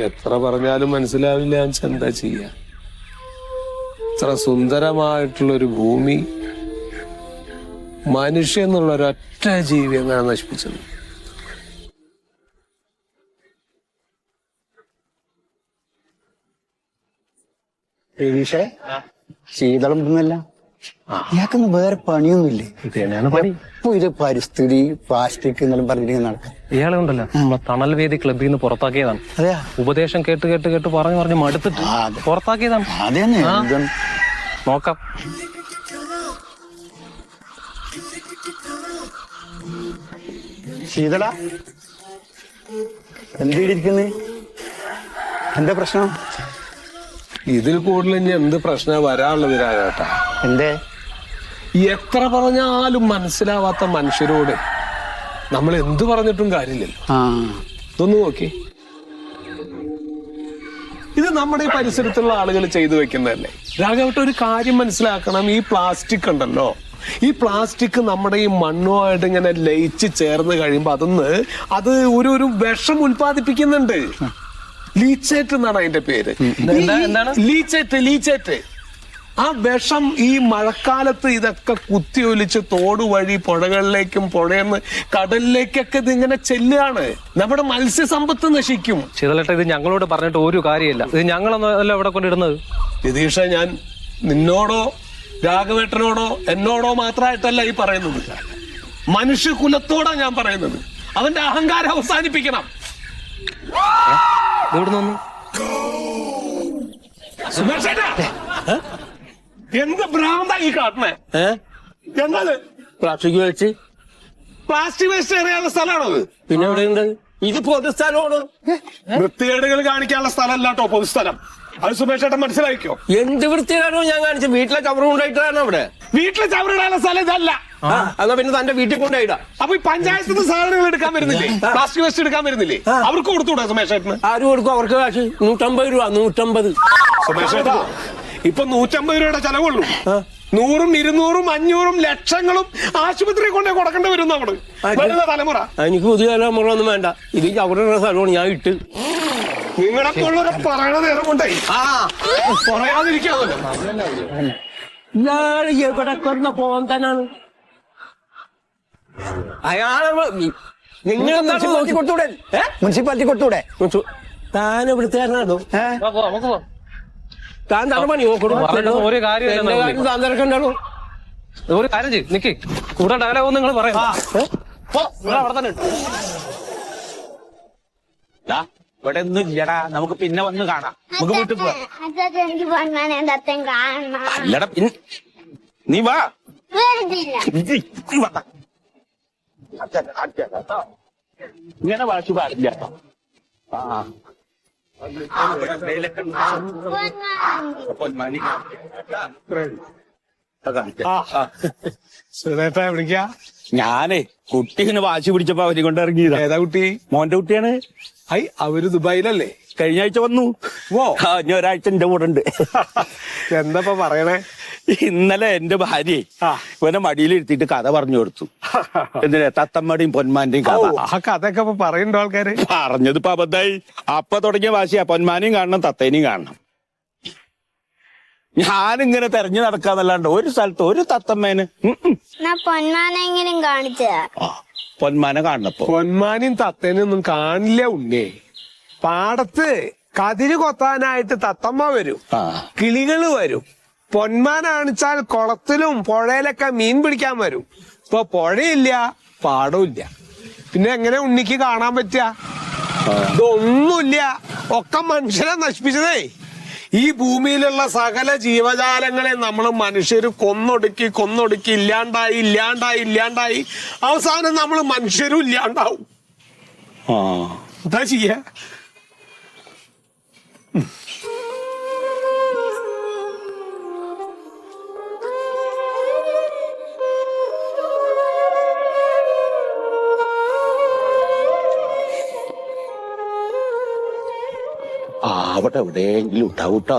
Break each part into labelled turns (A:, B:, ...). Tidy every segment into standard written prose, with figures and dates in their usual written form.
A: എത്ര പറഞ്ഞാലും മനസ്സിലാവില്ല. എന്താ ചെയ്യാ? ഇത്ര സുന്ദരമായിട്ടുള്ളൊരു ഭൂമി മനുഷ്യ എന്നുള്ള ഒരൊറ്റ ജീവി എങ്ങനെ നശിപ്പിച്ചത്?
B: ശീതളം ഇടുന്നല്ല, ഇയാൾക്കൊന്നും വേറെ പണിയൊന്നുമില്ലേ? ഇപ്പൊ ഇത് പരിസ്ഥിതി പ്ലാസ്റ്റിക് എന്നെല്ലാം പറഞ്ഞിട്ട് നടക്കാം.
C: ഇയാളെ ഉണ്ടല്ലോ നമ്മളെ തണൽ വേദി ക്ലബിൽ നിന്ന് പുറത്താക്കിയതാണ്.
B: അതെയാ?
C: ഉപദേശം കേട്ട് കേട്ട് കേട്ട് പറഞ്ഞു മടുത്തിട്ട് പുറത്താക്കിയതാണ്.
B: അതന്നെ
C: നോക്കാം.
B: ശീതള എന്തിരിക്കുന്നത്? എന്താ പ്രശ്നം?
A: ഇതിൽ കൂടുതൽ ഇനി എന്ത് പ്രശ്നം വരാനുള്ളത് രാഘവേട്ടാ?
B: എന്തേ?
A: എത്ര പറഞ്ഞാലും മനസ്സിലാവാത്ത മനുഷ്യരോട് നമ്മൾ എന്ത് പറഞ്ഞിട്ടും കാര്യമില്ലല്ലോ. ഇതൊന്ന് നോക്കി, ഇത് നമ്മുടെ ഈ പരിസരത്തുള്ള ആളുകൾ ചെയ്തു വെക്കുന്നതല്ലേ. രാഘവേട്ട ഒരു കാര്യം മനസ്സിലാക്കണം, ഈ പ്ലാസ്റ്റിക് ഉണ്ടല്ലോ, ഈ പ്ലാസ്റ്റിക് നമ്മുടെ ഈ മണ്ണുമായിട്ട് ഇങ്ങനെ ലയിച്ച് ചേർന്ന് കഴിയുമ്പോ അത് ഒരു വിഷം ഉൽപ്പാദിപ്പിക്കുന്നുണ്ട്. ലീച്ചേറ്റ് എന്നാണ് അതിന്റെ പേര്. ലീച്ചേറ്റ്. ആ വിഷം ഈ മഴക്കാലത്ത് ഇതൊക്കെ കുത്തിയൊലിച്ച് തോട് വഴി പുഴകളിലേക്കും പുഴയെന്ന് കടലിലേക്കൊക്കെ ഇതിങ്ങനെ ചെല്ലുകയാണ്. നമ്മുടെ മത്സ്യസമ്പത്ത് നശിക്കും.
C: ശീതളേട്ട, ഇത് ഞങ്ങളോട് പറഞ്ഞിട്ട് ഒരു കാര്യമില്ല. ഇത് ഞങ്ങളൊന്നല്ല ഇവിടെ കൊണ്ടിടുന്നത്.
A: രതീഷ, ഞാൻ നിന്നോടോ രാഘവേട്ടനോടോ എന്നോടോ മാത്രമായിട്ടല്ല ഈ പറയുന്നത്, മനുഷ്യകുലത്തോടാ ഞാൻ പറയുന്നത്. അവന്റെ അഹങ്കാരം അവസാനിപ്പിക്കണം. എന്ത് ഭ്രാന്താ ഈ കാട്ടണേ? എന്താണ്
B: പ്ലാസ്റ്റിക് വെച്ച്
A: പ്ലാസ്റ്റിക് വേസ്റ്റ് എറിയാനുള്ള സ്ഥലമാണത്?
B: പിന്നെ എവിടെയുണ്ട്?
A: ഇത് പൊതുസ്ഥലമാണ്. വൃത്തികേടുകൾ കാണിക്കാനുള്ള സ്ഥലമല്ല കേട്ടോ പൊതുസ്ഥലം. അത് സുമേഷ് ചേട്ടൻ മനസ്സിലാക്കിയോ?
B: എന്ത് വൃത്തിയാണോ ഞാൻ കാണിച്ചത്? വീട്ടിലെ ചവറ് കൊണ്ടായിട്ടാണ് അവിടെ.
A: വീട്ടിലെ ചവറിടാനുള്ള സ്ഥലം ഇതല്ല.
B: എന്നാ പിന്നെ തന്റെ വീട്ടിൽ കൊണ്ടായിടാ.
A: അപ്പൊ ഈ പഞ്ചായത്തിൽ നിന്ന് സാധനങ്ങൾ എടുക്കാൻ വരുന്നില്ലേ? പ്ലാസ്റ്റിക് വേസ്റ്റ് എടുക്കാൻ വരുന്നില്ലേ? അവർക്ക് കൊടുത്തൂടാ സുമേഷ് ചേട്ടന്?
B: ആര് കൊടുക്കും? അവർക്ക് കാശ് 150 രൂപ. 150.
A: സുമേഷ് ചേട്ടാ, ഇപ്പൊ 150 രൂപയുടെ ചെലവുള്ളൂ. 100ഉം 200ഉം 500ഉം ലക്ഷങ്ങളും ആശുപത്രി കൊണ്ടേ കൊടുക്കേണ്ടി വരും നമ്മള് വരുന്ന തലമുറ.
B: എനിക്ക് പുതിയ തലമുറ ഒന്നും വേണ്ട. ഇത് ചവറുള്ള സ്ഥലമാണ് ഞാൻ ഇട്ട്.
A: നിങ്ങളൊക്കെ ഉള്ളവരെ പറയണ നേരം കൊണ്ടേ പറയാതിരിക്കാമല്ലോ.
B: എവിടെ കൊന്ന പോകാൻ തന്നെയാണ് അയാളെ നിങ്ങൾ മുനിസിപ്പാലിറ്റി കൊടുത്തൂടെ? താൻ ഇവിടുത്തുകാരനാണോ? താൻ തന്ന പണി
C: ഒരു കാര്യം
B: താൻ തിരക്കണ്ടോ?
C: ഒരു കാര്യം ചെയ്യും, നിക്ക് കൂടെ ഡയലോഗ് നിങ്ങൾ പറയാം. അവിടെ തന്നെ
D: ഇവിടെ ഒന്നും ഇല്ലടാ, നമുക്ക് പിന്നെ വന്ന് കാണാം. നമുക്ക് വീട്ടിൽ പോവാം. അല്ലടാ, നീ വാ. ഇങ്ങനെ വാശി പാടില്ല. ഞാനേ കുട്ടി ഇങ്ങനെ വാശി പിടിച്ചപ്പോ അവരെ കൊണ്ട് ഇറങ്ങിയതാ.
A: ഏതാ കുട്ടി?
D: മോന്റെ കുട്ടിയാണ്.
A: അവര് ദുബായിലല്ലേ?
D: കഴിഞ്ഞ ആഴ്ച വന്നു. ഇനി ഒരാഴ്ച എന്റെ കൂടെ ഉണ്ട്.
A: എന്താ പറയണേ?
D: ഇന്നലെ എന്റെ ഭാര്യ ഇവനെ മടിയിലിരുത്തിയിട്ട് കഥ പറഞ്ഞു കൊടുത്തു. എന്തിനാ? തത്തമ്മയുടെയും പൊന്മാന്റെയും കഥ.
A: ആ കഥയൊക്കെ പറയുന്നുണ്ടോ ആൾക്കാര്?
D: പറഞ്ഞത് ഇപ്പൊ അബദ്ധായി. അപ്പൊ തുടങ്ങിയ വാശിയാ. പൊന്മാനെയും കാണണം, തത്തേനെയും കാണണം. ഞാനിങ്ങനെ തെരഞ്ഞു നടക്കാന്നല്ലാണ്ട് ഒരു സ്ഥലത്ത് ഒരു തത്തമ്മേന്
E: പൊന്മാനെങ്കിലും കാണിച്ചതാ.
D: പൊന്മാനെ കാണണപ്പോ
A: പൊന്മാനും തത്തേനൊന്നും കാണില്ല ഉണ്ണേ. പാടത്ത് കതിര് കൊത്താനായിട്ട് തത്തമ്മ വരും, കിളികള് വരും. പൊന്മാനാണിച്ചാൽ കുളത്തിലും പുഴയിലൊക്കെ മീൻ പിടിക്കാൻ വരും. ഇപ്പൊ പുഴയില്ല, പാടവും ഇല്ല. പിന്നെ എങ്ങനെ ഉണ്ണിക്ക് കാണാൻ പറ്റുക? ഇതൊന്നുമില്ല. ഒക്കെ മനുഷ്യരെ നശിപ്പിച്ചതേ. ഈ ഭൂമിയിലുള്ള സകല ജീവജാലങ്ങളെ നമ്മൾ മനുഷ്യര് കൊന്നൊടുക്കി ഇല്ലാണ്ടായി അവസാനം നമ്മൾ മനുഷ്യരും ഇല്ലാണ്ടാവും. എന്താ ചെയ്യാ?
D: അവിടെ എവിടെയെങ്കിലും ഉണ്ടാവൂട്ടോ.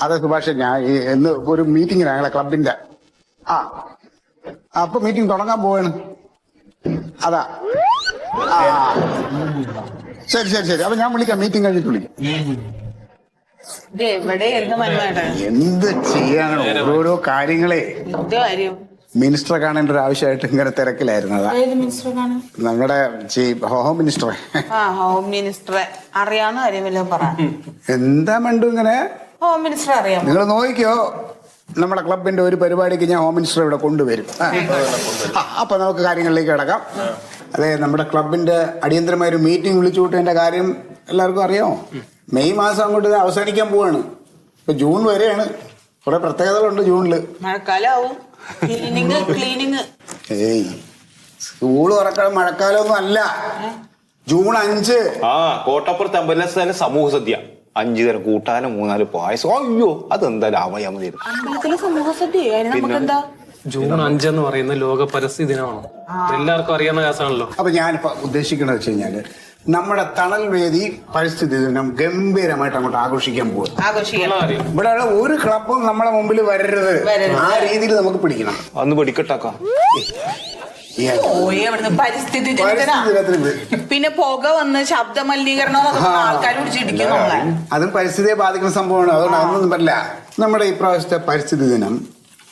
B: അതെ സുഭാഷ്, ഞാൻ ഇന്ന് ഒരു മീറ്റിംഗിന് ഞങ്ങളെ ക്ലബിന്റെ അപ്പൊ മീറ്റിംഗ് തുടങ്ങാൻ പോവാണ്. അതാ ശരി ശരി ശരി. അപ്പൊ ഞാൻ വിളിക്കാം, മീറ്റിംഗ് കഴിഞ്ഞിട്ട് വിളിക്കാം.
F: എവിടെയായിരുന്നു മന്മേട്ടൻ?
B: എന്ത് ചെയ്യാനാണ് ഓരോരോ കാര്യങ്ങളെ.
F: എന്ത് കാര്യം?
B: മിനിസ്റ്ററെ കാണേണ്ട ഒരു ആവശ്യമായിട്ട് ഇങ്ങനെ തിരക്കിലായിരുന്നു. അതാ
F: ഏത് മിനിസ്റ്റർ കാണാൻ?
B: നമ്മുടെ ഹോം മിനിസ്റ്ററെ.
F: ഹോം മിനിസ്റ്ററെ അറിയാവുന്ന കാര്യമല്ലോ പറ.
B: എന്താ മണ്ടു ഇങ്ങനെ?
F: ഹോം മിനിസ്റ്റർ അറിയാമോ?
B: നിങ്ങൾ നോക്കിക്കോ, നമ്മുടെ ക്ലബിന്റെ ഒരു പരിപാടിക്ക് ഞാൻ ഹോം മിനിസ്റ്റർ ഇവിടെ കൊണ്ടുവരും. അപ്പൊ നമുക്ക് കാര്യങ്ങളിലേക്ക് കിടക്കാം. അതെ, നമ്മുടെ ക്ലബിന്റെ അടിയന്തരമായ ഒരു മീറ്റിംഗ് വിളിച്ചു കൂട്ടേണ്ട കാര്യം എല്ലാവർക്കും അറിയാമോ? മെയ് മാസം അങ്ങോട്ട് അവസാനിക്കാൻ പോവാണ്. ഇപ്പൊ ജൂൺ വരെയാണ്. കുറെ പ്രത്യേകതകളുണ്ട് ജൂണില്.
F: മഴക്കാലാവും. ക്ലീനിങ്.
B: ഏയ്, സ്കൂള് തുറക്കാൻ മഴക്കാലമൊന്നും അല്ല. ജൂൺ 5.
G: കോട്ടപ്പുറത്ത് അമ്പലസ്ഥല സമൂഹ സദ്യ, 5 തരം കൂട്ടാനും 3-4 പായസം. അയ്യോ, അതെന്തായാലും ആവാൻ മതി.
F: അമ്പലത്തിലെ സമൂഹ സദ്യ നമുക്കെന്താ?
C: ജൂൺ 5 എന്ന് പറയുന്ന ലോക പരിസ്ഥിതി ദിനമാണ്. എല്ലാവർക്കും അറിയാവുന്ന കേസാണല്ലോ.
B: അപ്പൊ ഞാനിപ്പോ ഉദ്ദേശിക്കുന്നത് വെച്ച് കഴിഞ്ഞാല് നമ്മുടെ തണൽ വേദി പരിസ്ഥിതി ദിനം ഗംഭീരമായിട്ട് അങ്ങോട്ട് ആഘോഷിക്കാൻ പോകും. ഇവിടെയുള്ള ഒരു ക്ലബും നമ്മളെ മുമ്പിൽ വരരുത്. ആ രീതിയിൽ നമുക്ക് പിടിക്കണം.
G: അന്ന് വെടിക്കെട്ടാക്കാം.
F: പരിസ്ഥിതി ദിനത്തിന് പിന്നെ പുക വന്ന് ശബ്ദ മലിനീകരണം ആൾക്കാർ പിടിച്ചിടിക്കുന്നു.
B: അതും പരിസ്ഥിതിയെ ബാധിക്കുന്ന സംഭവമാണ്. അതുകൊണ്ട് അതൊന്നും പറ്റില്ല. നമ്മുടെ ഇപ്രാവശ്യത്തെ പരിസ്ഥിതി ദിനം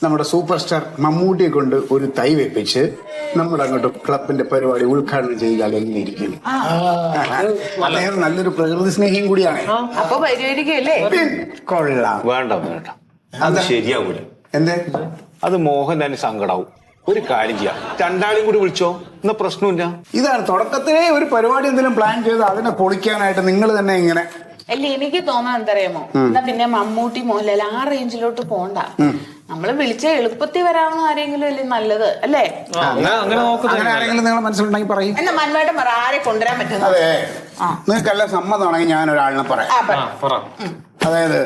B: നമ്മുടെ സൂപ്പർ സ്റ്റാർ മമ്മൂട്ടിയെ കൊണ്ട് ഒരു തൈ വെപ്പിച്ച് നമ്മുടെ അങ്ങോട്ട് ക്ലബിന്റെ പരിപാടി ഉദ്ഘാടനം ചെയ്താൽ എങ്ങനെ ഇരിക്കും? അദ്ദേഹം നല്ലൊരു പ്രകൃതി സ്നേഹിയും കൂടിയാണ്.
F: അപ്പൊ പരിപാടിക്കല്ലേ?
B: കൊള്ളാം.
G: വേണ്ട വേണ്ട, അത് ശരിയാവൂല.
B: എന്തേ?
G: അത് മോഹൻലാലിന് സങ്കടാവും. ഒരു കാര്യം ചെയ്യാം, രണ്ടാളും കൂടി വിളിച്ചോ, എന്നാ പ്രശ്നമില്ല.
B: ഇതാണ് തുടക്കത്തിലേ ഒരു പരിപാടി എന്തെങ്കിലും പ്ലാൻ ചെയ്ത് അതിനെ പൊളിക്കാനായിട്ട് നിങ്ങൾ തന്നെ ഇങ്ങനെ.
F: അല്ല, എനിക്ക് തോന്നാൻ എന്തറിയാമോ, എന്നാ പിന്നെ മമ്മൂട്ടി മോഹൻലാൽ ആ റേഞ്ചിലോട്ട് പോണ്ട. നമ്മള് വിളിച്ച എളുപ്പത്തിൽ വരാവുന്ന ആരെങ്കിലും അല്ലേ നല്ലത്, അല്ലേ?
B: അങ്ങനെ ആരെങ്കിലും നിങ്ങളെ മനസ്സിലുണ്ടെങ്കിൽ പറയും.
F: എന്നാ മന്മേട്ടൻ പറ, ആരെ കൊണ്ടുവരാൻ പറ്റുന്നത്?
B: അതെ, നിങ്ങൾക്കെല്ലാം സമ്മതമാണെങ്കിൽ ഞാൻ ഒരാളിനെ പറയാം. അതായത്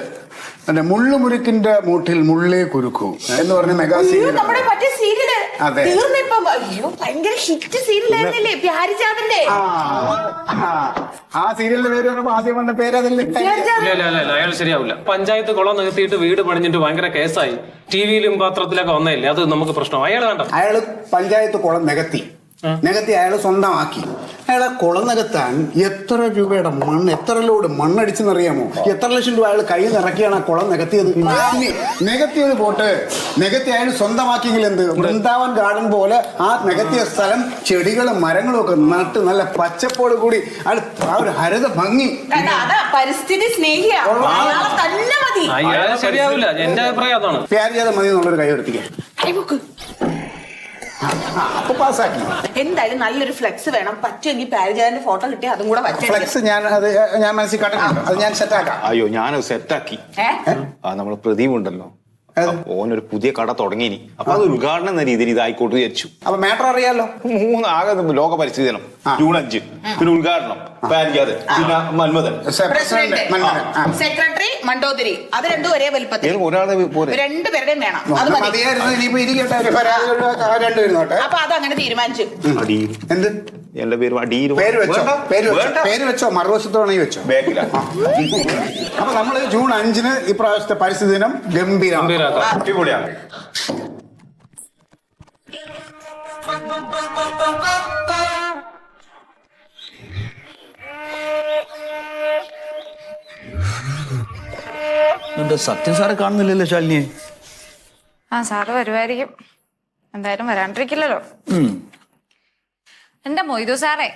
B: മുള്ളുമുരുക്കിന്റെ മൂട്ടിൽ മുള്ളേ കുരുക്കൂ എന്ന് പറഞ്ഞ മെഗാ സീരിയൽ.
F: നമ്മുടെ മറ്റേ സീരിയല്
B: അതെ,
F: തീർന്നിപ്പം. അയ്യോ, ഭയങ്കര ഹിറ്റ് സീരിയലായിരുന്നില്ലേ പ്യാരിചാതന്റെ?
B: ആ സീരിയലിന്റെ പേര് പറഞ്ഞപ്പോ ആദ്യം വന്ന പേര് അതല്ലേ?
C: അയാൾ ശരിയാവില്ല. പഞ്ചായത്ത് കുളം നികത്തിയിട്ട് വീട് പണിഞ്ഞിട്ട് ഭയങ്കര കേസായി. ടിവിയിലും പത്രത്തിലൊക്കെ വന്നതല്ലേ, അത് നമുക്ക് പ്രശ്നം. അയാൾ വേണ്ട.
B: അയാള് പഞ്ചായത്ത് കുളം നികത്തി അയാൾ സ്വന്തമാക്കി. അയാളെ കുളം നികത്താൻ എത്ര രൂപയുടെ മണ്ണ്, എത്ര ലോഡ് മണ്ണടിച്ചെന്നറിയാമോ? എത്ര ലക്ഷം രൂപ അയാൾ കയ്യിൽ നിറക്കിയാണ് ആ കുളം നികത്തിയത്. നികത്തിയത് പോട്ട്, നികത്തി അയാൾ സ്വന്തമാക്കിയെങ്കിൽ എന്ത്? വൃന്ദാവൻ ഗാർഡൻ പോലെ ആ നികത്തിയ സ്ഥലം ചെടികളും മരങ്ങളും ഒക്കെ നട്ട് നല്ല പച്ചപ്പോട് കൂടി അയാൾ ആ ഒരു ഹരിത ഭംഗി.
F: പരിസ്ഥിതി സ്നേഹിയാണ്.
C: ശരിയാവില്ല, എന്റെ അഭിപ്രായം അതാണ്.
B: പ്യാരിയാതെ മതി എന്നുള്ളൊരു കൈ എടുത്തിക്കാൻ അപ്പൊ പാസ്സാക്കി.
F: എന്തായാലും നല്ലൊരു ഫ്ലെക്സ് വേണം. പറ്റുമെങ്കിൽ പാരിജാതന്റെ ഫോട്ടോ കിട്ടി അതും കൂടെ
B: ഫ്ലെക്സ് ഞാൻ മനസ്സിൽ കണ്ടിട്ടുണ്ട്. അത് ഞാൻ സെറ്റാക്കാം.
G: അയ്യോ, ഞാനത് സെറ്റാക്കി. നമ്മള് പ്രദീപ് ഉണ്ടല്ലോ, ഓനൊരു പുതിയ കട തുടങ്ങിനി. അപ്പൊ അത് ഉദ്ഘാടനം എന്ന രീതിയിൽ ഇതായിക്കോട്ട് വിചാരിച്ചു.
B: അപ്പൊ മാറ്റർ അറിയാലോ.
G: 3 ആകെ ലോക പരിസ്ഥിതി ദിനം ജൂൺ 5, പിന്നെ ഉദ്ഘാടനം പാരിജാതൻ, പിന്നെ മന്മഥൻ,
F: സെക്രട്ടറി മണ്ടോദരി. അത് രണ്ടും ഒരേ വലിപ്പത്തിൽ.
G: ഒരാളെ പോലെ
F: രണ്ടുപേരുടെയും വേണം. അത്
B: ഇനിയിപ്പോ ഇരിക്കട്ടെ, രണ്ടുപേരുന്നോട്ടെ.
F: അപ്പൊ അതങ്ങനെ തീരുമാനിച്ചു.
B: എന്ത്?
G: എന്റെ പേര് അടിയിൽ
B: പേര് വെച്ചോ, മറുവശത്തോണെങ്കിൽ വെച്ചോ. അപ്പൊ നമ്മള് ജൂൺ 5 ഇപ്രാവശ്യത്തെ പരിസ്ഥിതി ദിനം ഗംഭീരമാണ്.
G: അടിപൊളിയാണ്.
D: എന്താ സത്യം സാറെ കാണുന്നില്ലല്ലോ ശാലിനിയെ?
H: സാറ് വരുമായിരിക്കും. എന്തായാലും വരാണ്ടിരിക്കില്ലല്ലോ. എന്റെ മൊയ്തു സാറേ.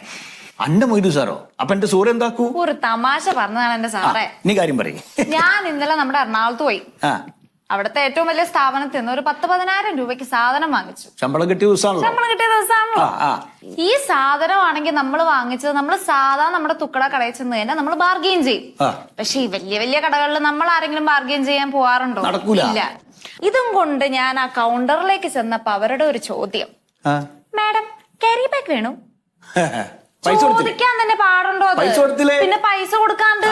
D: അന്റെ മൊയ്തു സാറോ? അപ്പൊ എന്റെ സൂര്യ എന്താക്കൂ?
H: ഒരു തമാശ പറഞ്ഞതാണ് എന്റെ സാറേ.
D: നീ കാര്യം പറയും.
H: ഞാൻ ഇന്നലെ നമ്മുടെ എറണാകുളത്ത് പോയി. അവിടുത്തെ ഏറ്റവും വലിയ സ്ഥാപനത്തിൽ നിന്ന് ഒരു 10,000-10,000 രൂപയ്ക്ക് സാധനം വാങ്ങിച്ചു.
D: ശമ്പളം കിട്ടിയ ദിവസമാണല്ലോ.
H: ശമ്പളം കിട്ടിയ ദിവസമാണല്ലോ. ഈ സാധനമാണെങ്കിൽ നമ്മൾ വാങ്ങിച്ചത് നമ്മൾ സാധാ നമ്മുടെ തുക്കട കടയിൽ ചെന്ന് കഴിഞ്ഞാൽ നമ്മൾ ബാർഗെയിൻ ചെയ്യും. പക്ഷെ ഈ വലിയ വലിയ കടകളിൽ നമ്മൾ ആരെങ്കിലും ബാർഗെയിൻ ചെയ്യാൻ പോവാറുണ്ടോ? ഇല്ല. ഇതും കൊണ്ട് ഞാൻ ആ കൗണ്ടറിലേക്ക് ചെന്നപ്പോ അവരുടെ ഒരു ചോദ്യം, മാഡം ക്യാരി ബാഗ് വേണോ? ചോദിക്കാൻ തന്നെ പാടുണ്ടോ? പിന്നെ പൈസ കൊടുക്കാണ്ട്.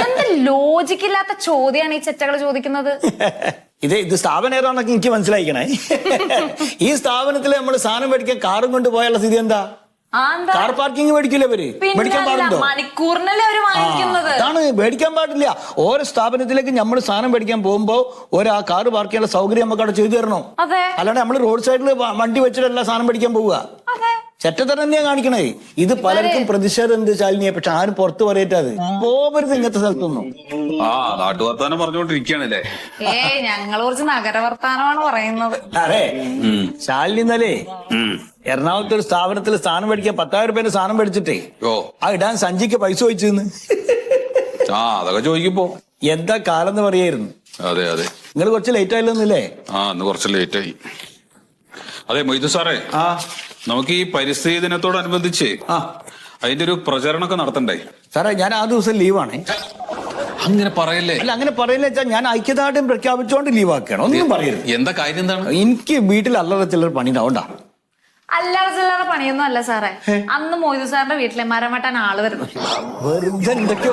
H: എന്ത് ലോജിക്കില്ലാത്ത ചോദ്യമാണ് ഈ ചെറ്റകൾ ചോദിക്കുന്നത്.
D: ഇത് സ്ഥാപനം ഏതാണെന്നൊക്കെ എനിക്ക് മനസ്സിലായിക്കണേ. ഈ സ്ഥാപനത്തിൽ നമ്മൾ സാധനം മേടിക്കാൻ കാറും കൊണ്ട് പോയുള്ള സ്ഥിതി എന്താ? കാർ പാർക്കിംഗ് മേടിക്കില്ല അവര്, മേടിക്കാൻ പാടുണ്ടോ?
H: മണിക്കൂറിനല്ലേ അവര് വാങ്ങിക്കുന്നത്.
D: അതാണ് മേടിക്കാൻ പാടില്ല. ഓരോ സ്ഥാപനത്തിലേക്ക് നമ്മൾ സാധനം മേടിക്കാൻ പോകുമ്പോ ആ കാർ പാർക്ക് ചെയ്യാനുള്ള സൗകര്യം നമുക്ക് അവിടെ ചെയ്തു തരണം. അല്ലാണ്ട് നമ്മൾ റോഡ് സൈഡിൽ വണ്ടി വെച്ചിട്ടല്ല സാധനം മേടിക്കാൻ പോവുക. ചെറ്റത്തരം തന്നെയാ കാണിക്കണേ. ഇത് പലർക്കും പ്രതിഷേധം എന്ത് ശാലിനിയെ, പക്ഷെ ആരും പുറത്തു പറയട്ടത് പോകരുത് ഇങ്ങനത്തെ സ്ഥലത്തൊന്നും.
I: നാട്ടുവർത്താനം പറഞ്ഞുകൊണ്ടിരിക്കുകയാണല്ലേ?
H: ഞങ്ങൾ കുറച്ച് നഗരവർത്താനമാണ് പറയുന്നത്.
D: അതെ, ശാലിനി ഇന്നലെ എറണാകുളത്ത് ഒരു സ്ഥാപനത്തിൽ സ്ഥാനം മേടിക്കാൻ 10,000 രൂപേന്റെ സാധനം മേടിച്ചിട്ടേ ഇടാൻ സഞ്ചിക്ക് പൈസ ചോദിച്ചെന്ന്.
I: അതൊക്കെ ചോദിക്കുമ്പോ
D: എന്താ കാലം എന്ന് പറയായിരുന്നു.
I: അതെ അതെ,
D: നിങ്ങൾ കുറച്ച് ലേറ്റ് ആയില്ലൊന്നില്ലേ?
I: ഇന്ന് കുറച്ച് ലേറ്റ് ആയി. അതെ മൊയ്തു സാറേ, നമുക്ക് ഈ പരിസ്ഥിതി ദിനത്തോടനുബന്ധിച്ച് അതിന്റെ ഒരു പ്രചരണമൊക്കെ നടത്തണ്ടേ?
D: സാറേ ഞാൻ ആ ദിവസം ലീവാണ്.
I: അങ്ങനെ പറയല്ലേ?
D: അല്ല, അങ്ങനെ പറയില്ല വെച്ചാൽ ഞാൻ ഐക്യദാർഢ്യം പ്രഖ്യാപിച്ചുകൊണ്ട് ലീവാക്കണം. ഒന്നും പറയരുത്.
I: എന്താ കാര്യം എന്താണ്?
D: എനിക്ക് വീട്ടിൽ അല്ലറ ചില്ലറ പണി ഉണ്ടാവണ്ട.
H: അല്ലറ ചില്ലറ പണിയൊന്നും അല്ല സാറേ. അന്ന് മൊയ്തു സാറിന്റെ വീട്ടിലെ മരം വെട്ടാൻ ആള് വരുന്നു.
D: വെറുതെ എന്തൊക്കെയോ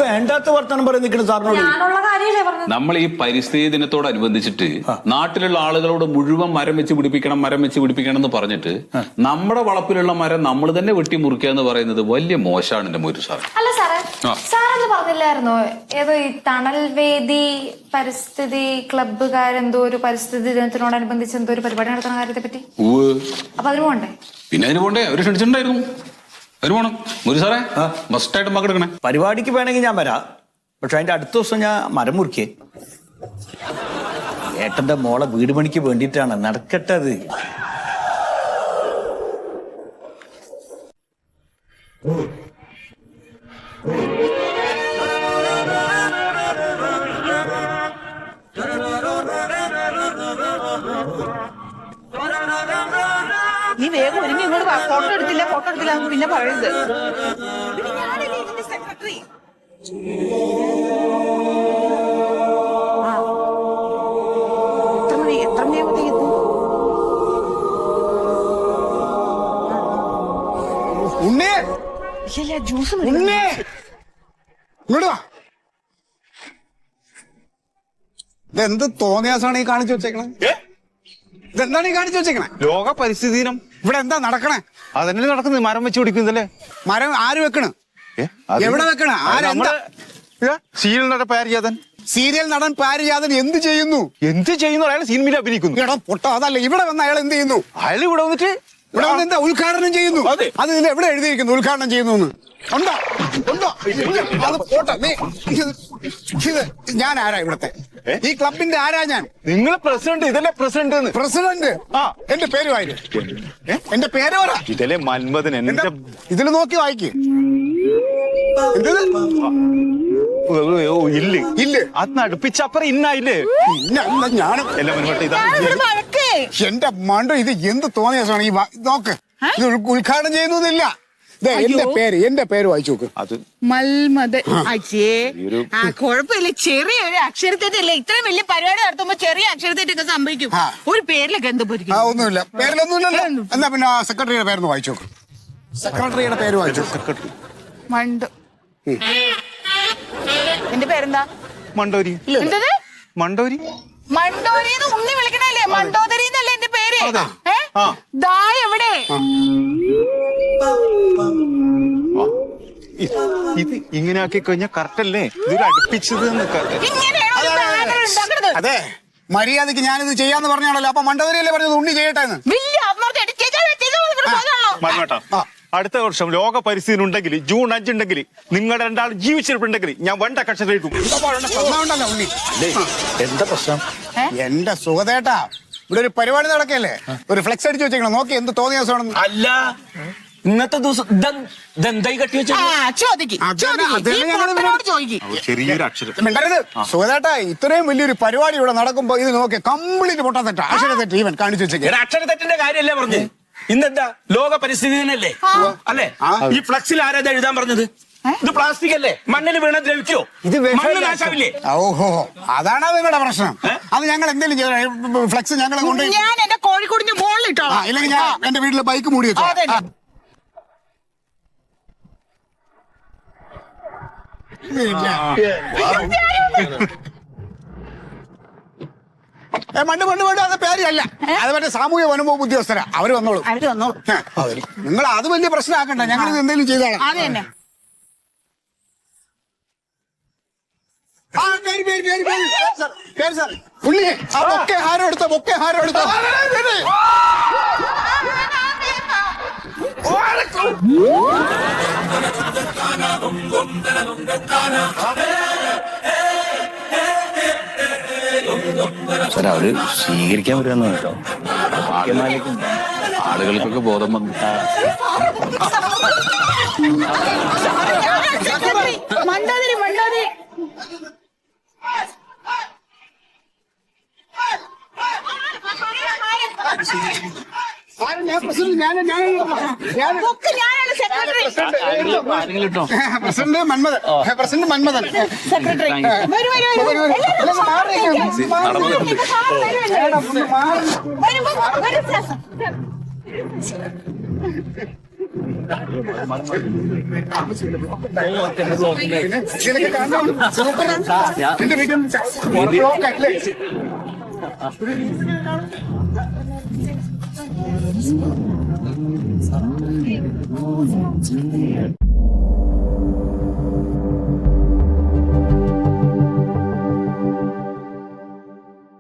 D: വേണ്ടാത്ത വർത്തമാനം പറയാൻ നിൽക്കണം സാറിനോട്.
H: ഞാനുള്ള കാര്യമല്ലേ പറഞ്ഞത്.
I: നമ്മൾ ഈ പരിസ്ഥിതി ദിനത്തോടനുബന്ധിച്ചിട്ട് നാട്ടിലുള്ള ആളുകളോട് മുഴുവൻ മരം വെച്ച് പിടിപ്പിക്കണം എന്ന് പറഞ്ഞിട്ട് നമ്മുടെ വളപ്പിലുള്ള മരം നമ്മൾ തന്നെ വെട്ടി മുറിക്കുക എന്ന് പറയുന്നത് വലിയ മോശമാണ് എന്റെ മൊയ്തു സാർ.
H: അല്ല സാറേ, സാറെന്ന് പറഞ്ഞില്ലായിരുന്നോ ഏതോ ഈ തണൽ വേദി പരിസ്ഥിതി ക്ലബ്ബുകാരെന്തോ ഒരു പരിസ്ഥിതി ദിനത്തിനോടനുബന്ധിച്ച് എന്തോ ഒരു പരിപാടി നടത്തുന്ന കാര്യത്തെ പറ്റി? അപ്പൊ അതിന് പോണ്ടേ?
I: പിന്നെ അതിന് പോണ്ടേ? അവര് ക്ഷണിച്ചിട്ടുണ്ടായിരുന്നു. അതിന് പോണം മൊയ്തു സാറേ, മസ്റ്റായിട്ട് പങ്കെടുക്കണേ.
D: പരിപാടിക്ക് വേണമെങ്കിൽ ഞാൻ വരാം, പക്ഷെ അതിന്റെ അടുത്ത ദിവസം ഞാൻ മരം മുറിക്കേ. ഏട്ടന്റെ മോളെ വീട് പണിക്ക് വേണ്ടിയിട്ടാണ്, നടക്കട്ടെ അത്.
F: നീ വേഗം ഒരുങ്ങി ഇങ്ങോട്ട് ഫോട്ടോ എടുത്തില്ല പിന്നെ പറയുന്നത്. സെക്രട്ടറി എത്ര മണിയാകുമ്പോഴത്തേക്ക് ജ്യൂസ്
B: ഇങ്ങോട്ട് വാ. ഇതെന്ത് തോന്നിയാസാണ് ഈ കാണിച്ചു വെച്ചേക്കണേ? ഇതെന്താണ് ഈ കാണിച്ചു വെച്ചേക്കണേ?
G: ലോക പരിസ്ഥിതി ദിനം
B: ഇവിടെ എന്താ നടക്കണേ?
G: അതന്നെ നടക്കുന്നത്. മരം വെച്ച് പിടിക്കുന്നല്ലേ?
B: മരം ആര് വെക്കണ്? എവിടെ വെക്കണ?
G: സീരിയൽ നടൻ പാരിജാതൻ.
B: സീരിയൽ നടൻ പാരിജാതൻ എന്ത് ചെയ്യുന്നു?
G: അയാൾ സിനിമയിൽ അഭിനയിക്കുന്നു.
B: എടാ പൊട്ട, അതല്ല ഇവിടെ വന്ന് അയാൾ എന്ത് ചെയ്യുന്നു?
G: അയാൾ ഇവിടെ വന്നിട്ട്
B: എന്താ ഉദ്ഘാടനം ചെയ്യുന്നു? അത് ഇതിൽ എവിടെ എഴുതിയിരിക്കുന്നു ഉദ്ഘാടനം ചെയ്യുന്നു? ഉണ്ടോ? അത് പോട്ടെ. ഇത് ഞാൻ ആരാ ഇവിടത്തെ? ഈ ക്ലബിന്റെ ആരാ ഞാൻ?
G: നിങ്ങൾ പ്രസിഡന്റ്. ഇതല്ലേ പ്രസിഡന്റ്?
B: പ്രസിഡന്റ്? എന്റെ പേര് വായില്. എന്റെ പേര് പറ.
G: ഇതല്ലേ മന്മഥൻ.
B: ഇതിൽ നോക്കി വായിക്ക്.
G: ഇല്ല അത് അടുപ്പിച്ചപ്പറ ഇന്നായില്ലേ?
B: ഞാനും എന്റെ മണ്ടോ, ഇത് എന്ത് തോന്നിയാസാണ് ഈ നോക്ക്. ഇത് ഉദ്ഘാടനം ചെയ്യുന്നില്ല. എന്റെ പേര് വായിച്ചു നോക്ക്.
G: അത്
F: മൽമദൻ. കുഴപ്പമില്ല, ചെറിയൊരു അക്ഷരത്തെറ്റല്ലേ. ഇത്രയും വലിയ പരിപാടി നടത്തുമ്പോ ചെറിയ അക്ഷരത്തെറ്റൊക്കെ സംഭവിക്കും. ഒരു പേരിലൊക്കെ എന്ത്
B: ഒന്നുമില്ല, പേരിലൊന്നുമില്ലല്ലോ. എന്നാ പിന്നെ സെക്രട്ടറിയുടെ പേരൊന്ന് വായിച്ചു നോക്ക്. സെക്രട്ടറിയുടെ പേര് വായിച്ചു. സെക്രട്ടറി
F: എന്റെ പേരെന്താ?
G: മണ്ടോരി. മണ്ടോരി.
F: മണ്ടോരി ഉണ്ണി വിളിക്കണല്ലേ? മണ്ടോദരി എന്നല്ലേ എന്റെ പേര്? ദാ എവിടെ?
G: ഇത് ഇങ്ങനെ ആക്കി കഴിഞ്ഞാൽ കറക്റ്റ് അല്ലേ? ഇതൊരു അടുപ്പിച്ചത്.
B: അതെ, മര്യാദക്ക് ഞാനിത് ചെയ്യാന്ന് പറഞ്ഞാണല്ലോ. അപ്പൊ മണ്ടോദരിയല്ലേ പറഞ്ഞത് ഉണ്ണി ചെയ്യട്ടെ എന്ന്?
G: അടുത്ത വർഷം ലോക പരിസ്ഥിതി ഉണ്ടെങ്കിൽ ജൂൺ 5 ഉണ്ടെങ്കിൽ നിങ്ങളുടെ രണ്ടാൾ ജീവിച്ചിരിപ്പുണ്ടെങ്കിൽ ഞാൻ വണ്ട കക്ഷത്തിലിട്ടു.
B: ഉണ്ണി
D: എന്താ പ്രശ്നം?
B: എന്റെ സുഖതേട്ടാ, ഇവിടെ ഒരു പരിപാടി നടക്കല്ലേ? ഒരു ഫ്ലെക്സ് അടിച്ചു വെച്ചേക്കണം. നോക്കി എന്ത് തോന്നിയ ദിവസമാണെന്ന്.
D: അല്ല, ഇന്നത്തെ ദിവസം ഇതെന്തായി കട്ടി വെച്ച?
G: ചെറിയൊരു അക്ഷരം.
B: സുഖതേട്ടാ, ഇത്രയും വലിയൊരു പരിപാടി ഇവിടെ നടക്കുമ്പോ ഇത് നോക്കി കംപ്ലീറ്റ് പൊട്ടാൻ തെറ്റാ. അക്ഷരത്തെറ്റ് ഈവൻ കാണിച്ചു വെച്ചേക്കാം.
D: അക്ഷരത്തെറ്റിന്റെ കാര്യമല്ലേ പറഞ്ഞു? ഇന്നെന്താ ലോക പരിസ്ഥിതി ദിനല്ലേ? അല്ലേ? ഈ ഫ്ലക്സിൽ ആരാ എഴുതാൻ പറഞ്ഞത്? ഇത് പ്ലാസ്റ്റിക് അല്ലേ? മണ്ണിൽ വീണ ദ്രവിക്കോ? ഇത് നാശാവില്ലേ?
B: ഓഹോ, അതാണ് നിങ്ങളുടെ പ്രശ്നം. അത് ഞങ്ങൾ എന്തെങ്കിലും ഫ്ലക്സ് ഞങ്ങളെ കൊണ്ട്
F: ഞാൻ എന്റെ കോഴിക്കോടിന്റെ മുകളിലിട്ടോ,
B: ഇല്ലെങ്കിൽ ഞാൻ എന്റെ വീട്ടിലെ ബൈക്ക് മൂടി വെച്ചോ. മണ്ണ് മണ്ണ് വേണ്ട അത് പേരല്ല, അത് മറ്റേ സാമൂഹ്യ വനംവകുപ്പ് ഉദ്യോഗസ്ഥരാ, അവര് വന്നോളൂ. നിങ്ങൾ അത് വലിയ പ്രശ്നമാക്കണ്ട, ഞങ്ങൾ എന്തെങ്കിലും ചെയ്തോളാം. പുള്ളി ആ ബൊക്കെ ഹാരം എടുത്തോ, ബൊക്കെ ഹാരം എടുത്തോ.
D: സാർ അവര് സ്വീകരിക്കാൻ വരുമെന്ന് കേട്ടോ.
I: ആളുകൾക്കൊക്കെ ബോധം വന്നു.
B: President Manmadhan, president Manmadhan.